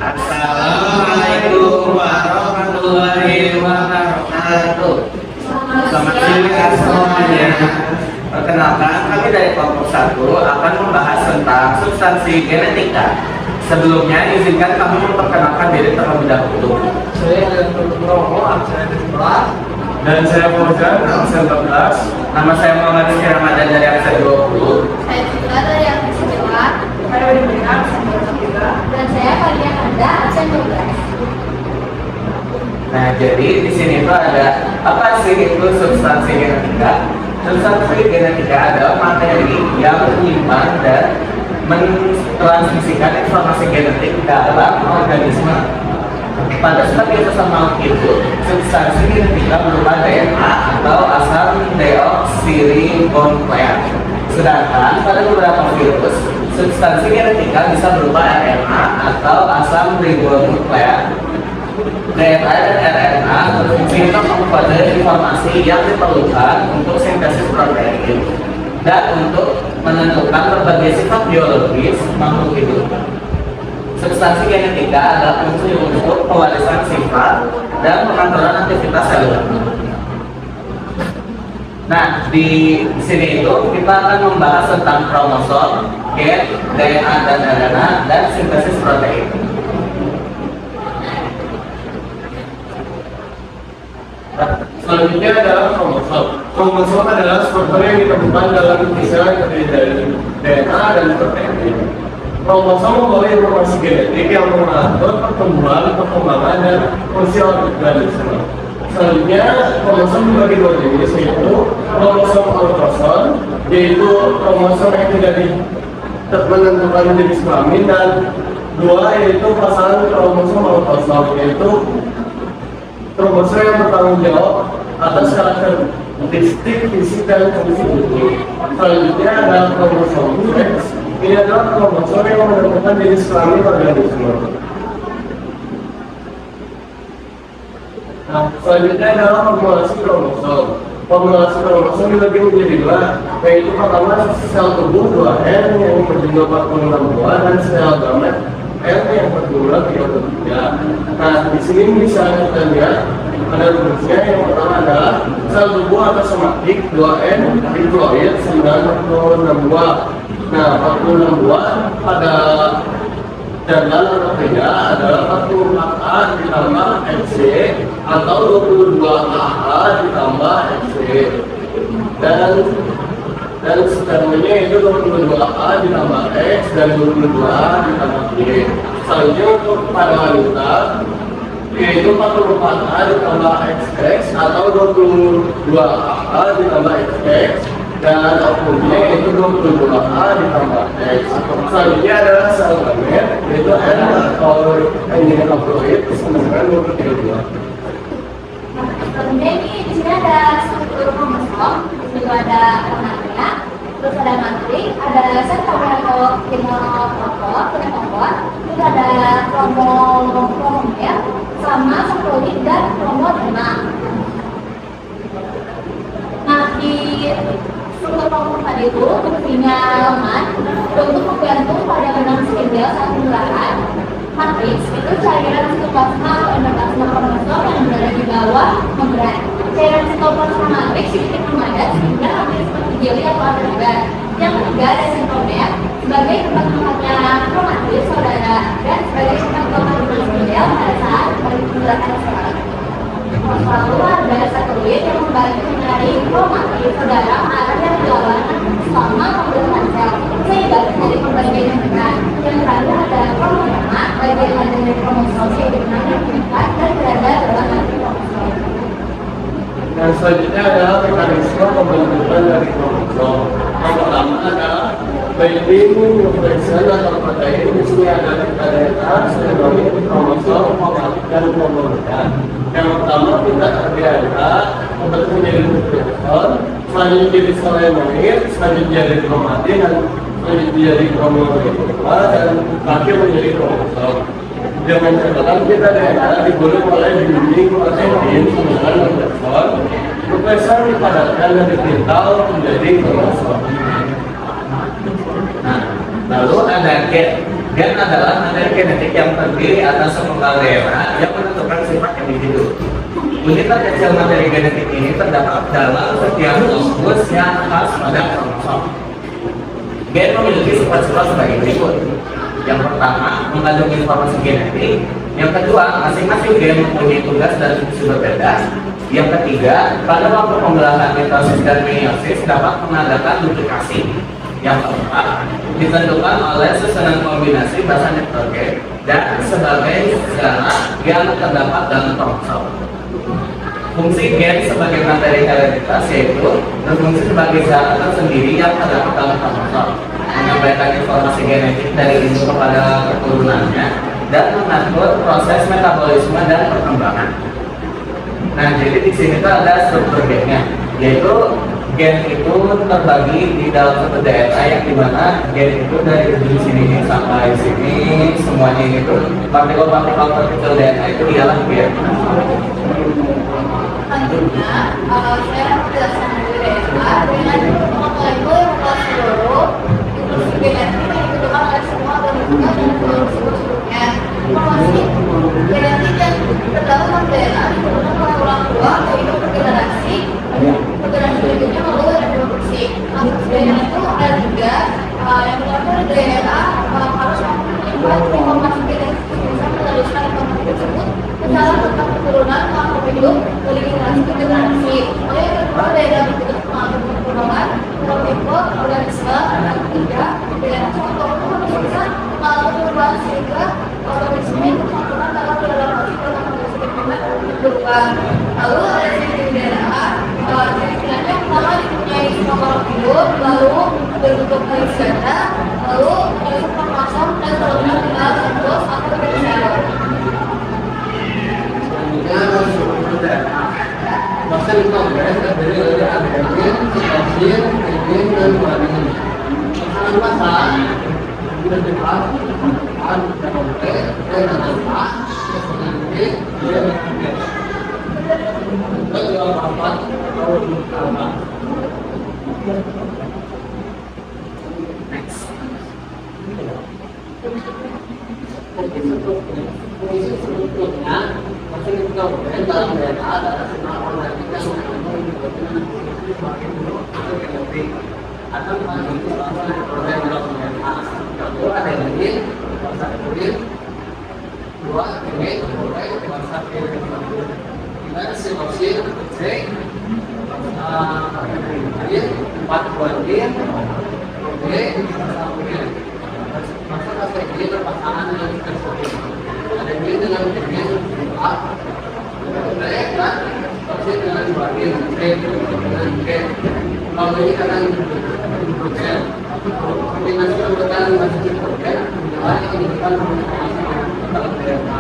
Assalamualaikum warahmatullahi wabarakatuh. Selamat siang semuanya. Perkenalkan, kami dari kelompok 1 akan membahas tentang substansi genetika. Sebelumnya, izinkan kami memperkenalkan diri terlebih dahulu. Saya adalah Romo, absen 11. Dan saya Fauzan, absen 14. Nama saya Muhammad Rizky Ramadan dari absen 20. Saya juga dari absen 11. Saya Widya, absen 23. Dan saya Fadia Anda absen 12. Nah, jadi di sini tuh ada apa sih itu substansi genetika? Substansi genetika adalah materi yang menyimpan dan mentransmisikan informasi genetik dalam organisme. Pada setiap sesama itu, substansi genetika berupa DNA atau asam deoksiribonukleat. Sedangkan pada beberapa virus, substansi genetika bisa berupa RNA atau asam ribonukleat. DNA dan RNA berfungsi untuk mengkode informasi yang diperlukan untuk sintesis protein dan untuk menentukan berbagai sifat biologis makhluk hidup. Substansi genetika adalah fungsi untuk pewarisan sifat dan pengaturan aktivitas seluler. Nah, di sini itu kita akan membahas tentang kromosom, gen, DNA dan RNA, dan sintesis protein. Selanjutnya adalah kromosom. Kromosom adalah struktur yang ditemukan dalam lukisan yang terdiri dari DNA dan protein. Kromosom membawa informasi genetik yang mengatur pertumbuhan, perkembangan, dan fungsi organisme. Selanjutnya, kromosom dibagi dua jenis, yaitu kromosom autosom, yaitu kromosom yang tidak menentukan jenis kelamin, dan dua yaitu pasangan kromosom autosom, yaitu kromosom yang bertanggung jawab atas karakteristik fisik dan fungsi tubuh. Selanjutnya ada kromosom X. Ini adalah kromosom yang menentukan jenis kelamin organisme. Nah, selanjutnya adalah formulasi kromosom. Formulasi kromosom dibagi menjadi dua, yaitu pertama sel tubuh 2N yang berjumlah 46 buah dan sel gamet N yang berjumlah 33. Nah, di sini bisa kita lihat ada rumusnya. Yang pertama adalah sel tubuh atau somatik 2N diploid 96 buah. Nah, 46 buah pada jadwal atau tidak adalah 44A ditambah XC atau 22AA ditambah XC, dan seterusnya itu 22A ditambah X dan 22A ditambah Y. Selanjutnya untuk pada wanita yaitu 44A ditambah XX atau 22AA ditambah XX, dan outputnya itu 22A ditambah X. Selanjutnya adalah sel gamet, yaitu N atau N haploid dengan 22. Selanjutnya di sini ada struktur kromosom, itu ada remaja, terus ada matrik, ada sentromer atau kinetofor, terus ada kromomer, sama sakroid dan kromoderma. Nah, di struktur kromosom tadi itu fungsinya lemak untuk membantu pada benang spindel saat penularan. Matriks itu cairan sitoplasma atau endoplasma kromosom yang berada di bawah membran. Cairan sitoplasma matriks sedikit memadat sehingga hampir seperti jeli atau agar. Yang ketiga ada sentromer sebagai tempat tempatnya kromatis saudara dan sebagai tempat tempat spindel pada saat penularan sel. Lalu ada sakroid yang membantu mencari kromatis saudara arah yang berlawanan selama pembentukan sel sehingga terjadi pembagian yang benar. Yang terakhir ada kromoderma, bagian dari kromosom yang dimana mengikat dan berada dalam arti kromosom. Dan selanjutnya adalah mekanisme pembentukan dari kromosom. Yang pertama adalah binding nucleation atau protein. Di sini ada DNA, sinonim, kromosom, kromatik, dan kromosom. Yang pertama kita DNA membentuk menjadi nukleoson, selanjutnya jadi selenomir, selanjutnya jadi kromatin, dan selanjutnya jadi kromosom, dan terakhir menjadi kromosom. Dengan catatan kita DNA digulung oleh dinding protein dengan nukleoson. Nukleoson dipadatkan dan dipintal menjadi kromosom. Nah, lalu ada gen. Gen adalah materi genetik yang terdiri atas sepenggal DNA yang menentukan sifat individu. Unit terkecil materi genetik ini terdapat dalam setiap lokus yang khas pada kromosom. Gen memiliki sifat-sifat sebagai berikut. Yang pertama, mengandung informasi genetik. Yang kedua, masing-masing gen mempunyai tugas dan fungsi berbeda. Yang ketiga, pada waktu pembelahan mitosis dan meiosis dapat mengadakan duplikasi. Yang keempat, ditentukan oleh susunan kombinasi basa nitrogen dan sebagai segala yang terdapat dalam kromosom. Fungsi gen sebagai materi hereditas yaitu berfungsi sebagai zat tersendiri yang terdapat dalam kromosom, menyampaikan informasi genetik dari induk kepada keturunannya, dan mengatur proses metabolisme dan perkembangan. Nah, jadi di sini tuh ada struktur gennya, yaitu gen itu terbagi di dalam satu DNA yang dimana gen itu dari sini sampai sini semuanya itu partikel-partikel terkecil DNA itu ialah gen. Selanjutnya, saya menjelaskan DNA dengan mengetahui seluruh informasi genetik yang ditentukan oleh semua organisme dan seluruh sebelumnya. Informasi genetik yang terdapat dalam DNA ditentukan oleh orang tua yaitu generasi berikutnya melalui reproduksi. Maksud DNA itu ada tiga. Yang pertama DNA harus menyimpan informasi genetik bisa meneruskan informasi tersebut secara tentang keturunan makhluk hidup dari generasi ke generasi. Oleh kedua, DNA berikut mengatur perkembangan tipe organisme. Yang ketiga, DNA contoh bisa mengatur perubahan sehingga organisme itu sempurna dalam relasi berubah. Lalu ada ciri DNA. Ciri-cirinya yang pertama dipunyai semua makhluk hidup, lalu berbentuk garis ganda, lalu menyusun kromosom dan terletak di dalam siklus atau sel. Masa kongres terdiri dari adenin, sitosin, guanin, dan guanin. Pesan pasal berdekat, dan kompleks, dan alfa, kesenangan, dan kompleks. Kedua papat atau utama. Fungsi strukturnya masih kongres dalam DNA adalah semua organik yang mengandung sebagai genetik atau mengandung protein dalam DNA. Satu adenin, basa adenin, dua guanin, protein basa guanin. Dan sitosin, C, empat guanin, D, basa guanin. Maksud basa ini berpasangan dengan sitosin. Adenin dengan guanin, A, D dan sitosin dengan guanin, C dengan G. Kalau ini karena nitrogen, kombinasi urutan dengan nitrogen, menjadi individual dalam DNA.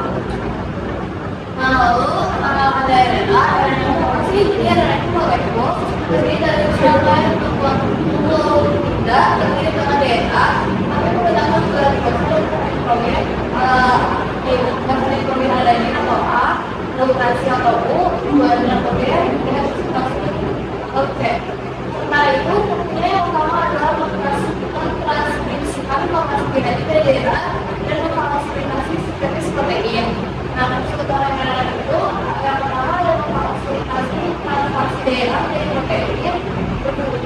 Lalu ada RNA informasi, ini ada molekul terdiri dari sel lain untuk tidak terdiri dengan DNA, tapi menggunakan dari nitrogen, basa nitrogen ada ini atau A, nutrasi atau U, dua nitrogen, dengan substansi. Oke. Nah itu fungsinya yang utama adalah mentranskripsikan informasi genetik dari DNA dan memfasilitasi sintesis protein. Nah, fungsi utama RNA itu yang pertama adalah memfasilitasi transkripsi DNA menjadi protein.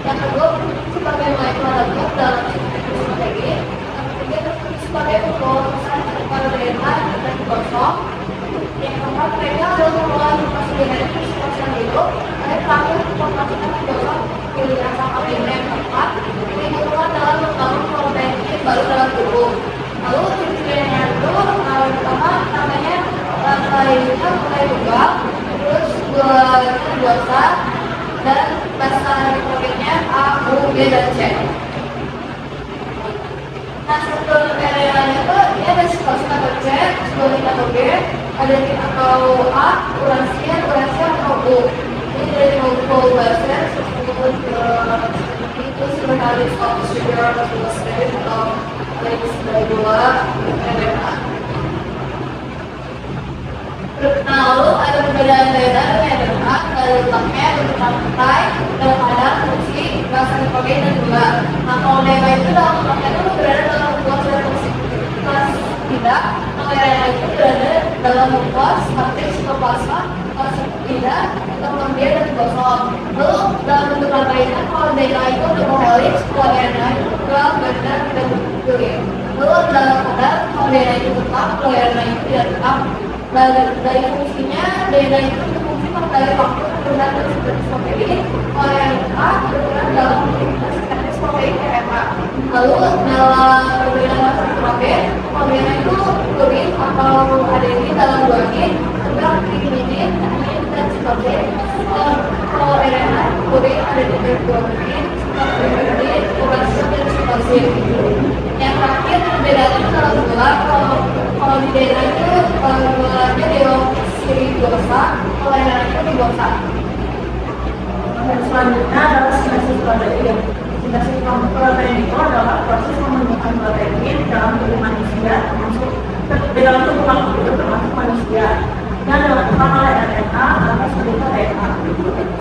Yang kedua berfungsi sebagai molekul lemak dalam sintesis protein. Yang ketiga berfungsi sebagai pemborosan pada DNA dan gosong. Yang keempat mereka adalah mengolah informasi genetik secara hidup. Dan terakhir informasi dan gosong pilihan sama DNA yang keempat. Ini digunakan dalam membangun protein baru dalam tubuh. Lalu ciri-cirinya itu yang pertama namanya lainnya mulai tunggal, terus glukosa dan basa nitrogennya A, U, B, dan C. Nah, struktur RNA-nya itu ini ada sitosin atau C, guanin atau G, adenin atau A, urasia atau U. Ini dari multiple bases, itu sebenarnya of sugar atau straight atau lain sebagai gula RNA. Nah, lalu ada perbedaan DNA dengan RNA dari letaknya, bentuk rantai, dan kadar fungsi, basa nitrogen dan gula. Nah, kalau DNA itu dalam letaknya itu berada dalam sebuah sel ada kalau RNA itu berada dalam pos matriks sitoplasma tidak kemudian dan gosong. Lalu dalam bentuk lainnya kalau DNA itu berhelix, kalau RNA itu tetap benar tidak berkulit. Lalu dalam kadar kalau DNA itu tetap, kalau RNA itu tidak tetap. Dari fungsinya DNA itu berfungsi mengendali waktu bergerak dari sintesis protein, kalau RNA bergerak dalam sintesis protein RNA. Lalu dalam perbedaan protein, kalau DNA itu kulit atau adenin dalam guanin, bergerak triglycerin, dan protein. Kalau RNA kulit ada di guanin, triglycerin, dan sitosin. Yang terakhir perbedaannya kalau gula, kalau di DNA itu gulanya deoksiribosa, kalau RNA itu ribosa. Dan selanjutnya adalah sintesis protein. Sintesis protein itu adalah proses pembentukan protein dalam tubuh manusia, di dalam tubuh makhluk termasuk manusia, dan dilakukan oleh RNA atau sebutan DNA.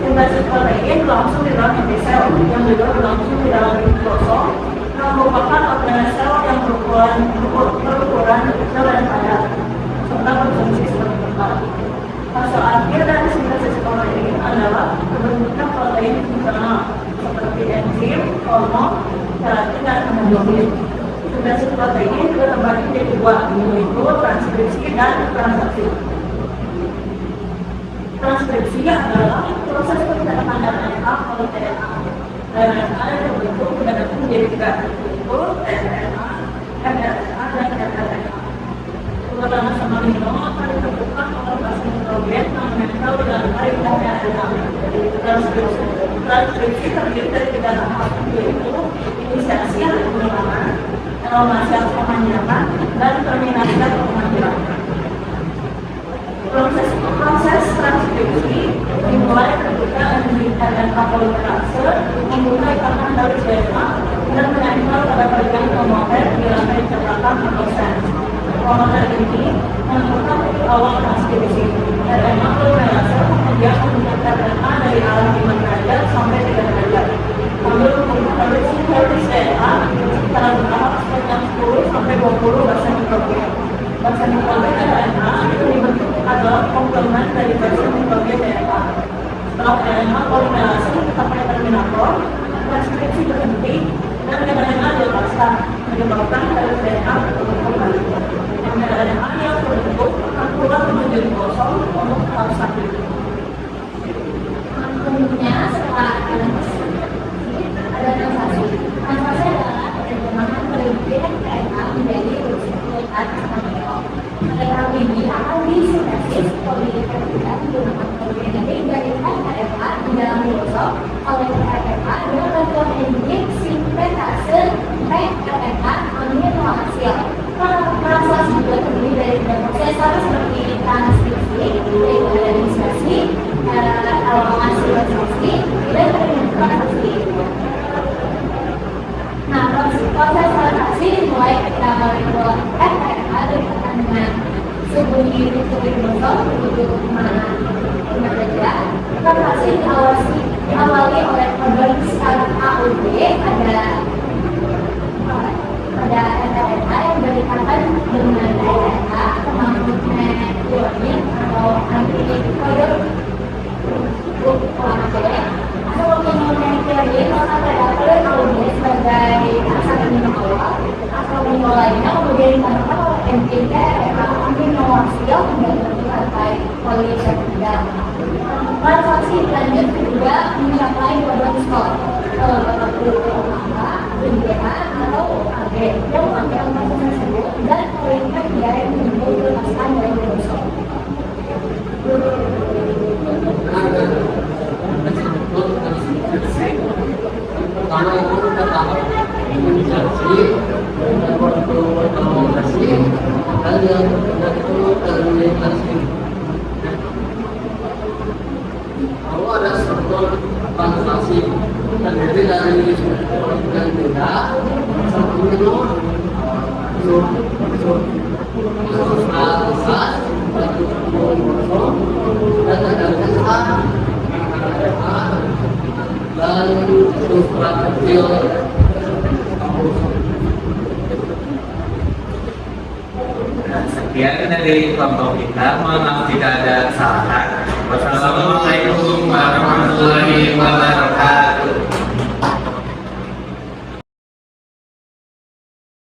Sintesis protein berlangsung di dalam sel, yang juga berlangsung di dalam ribosom, yang merupakan organel sel yang berukuran kecil dan padat, serta berfungsi sebagai tempat. Fase akhir dari sintesis protein adalah terbentuknya protein internal seperti enzim, hormon, keratin, dan hemoglobin. Sintesis protein juga terbagi menjadi dua, yaitu transkripsi dan transaksi. Transkripsi adalah proses pencetakan DNA oleh DNA. DNA yang terbentuk menjadi tiga, yaitu tRNA, mRNA, dan rRNA. Urutan asam amino akan ditentukan oleh basa nitrogen yang menempel di dalam RNA. Transkripsi terdiri dari tiga tahap, yaitu inisiasi atau pengulangan, elongasi atau pemanjangan, dan terminasi atau pemanggilan. Proses transkripsi dimulai ketika enzim RNA polimerase membuka ikatan dari DNA dan menempel pada bagian promoter di lantai cetakan atau sens. Promoter ini menentukan titik awal transkripsi. RNA polimerase kemudian membuka RNA dari arah 5 derajat sampai 3 derajat. Sambil memproduksi sintesis DNA secara bertahap sepanjang 10 sampai 20 basa mikrogram. Basa mikrogram RNA itu dibentuk adalah komplemen dari basa mikrogram DNA. Setelah RNA polimerase sampai terminator, transkripsi berhenti dan RNA dilepaskan, menyebabkan dari DNA berbentuk kembali. RNA yang berbentuk akan keluar menjadi kosong untuk tahap sakit. Selanjutnya setelah ada transaksi. Transaksi adalah perkembangan perbedaan RNA menjadi urutan amino. RNA ini akan disintesis polimerase menggunakan protein dari RNA di dalam ribosom oleh RNA dengan bantuan enzim sintetase RNA amino asid. Translasi juga terdiri dari proses sama seperti transkripsi, yaitu ada inisiasi, elongasi transaksi, dan transaksi. Nah, proses transaksi dimulai ketika molekul RNA berkaitan dengan suhu di ribosom menuju ke derajat. Transaksi diawali oleh pembentukan AUG pada RNA yang berikatan dengan RNA kemampuan guanin atau anti-kodok atau mononucleotin maka terdapat AUG sebagai asam amino awal. Asam amino lainnya kemudian ditambahkan oleh enzim RNA amino asid membentuk rantai polisakarida. Transaksi lanjut juga mencapai badan skor BDA atau OKG yang mengangkat proses tersebut dan mengirimkan dia yang menyebut lepaskan dari ribosom. Pertama itu kita tahap imunisasi, dan waktu imunisasi, dan yang kedua itu terminasi. Lalu ada struktur translasi terdiri dari protein beda, amino, dan ada dan substrat kecil. Sekian dari kelompok kita. Mohon maaf jika ada kesalahan.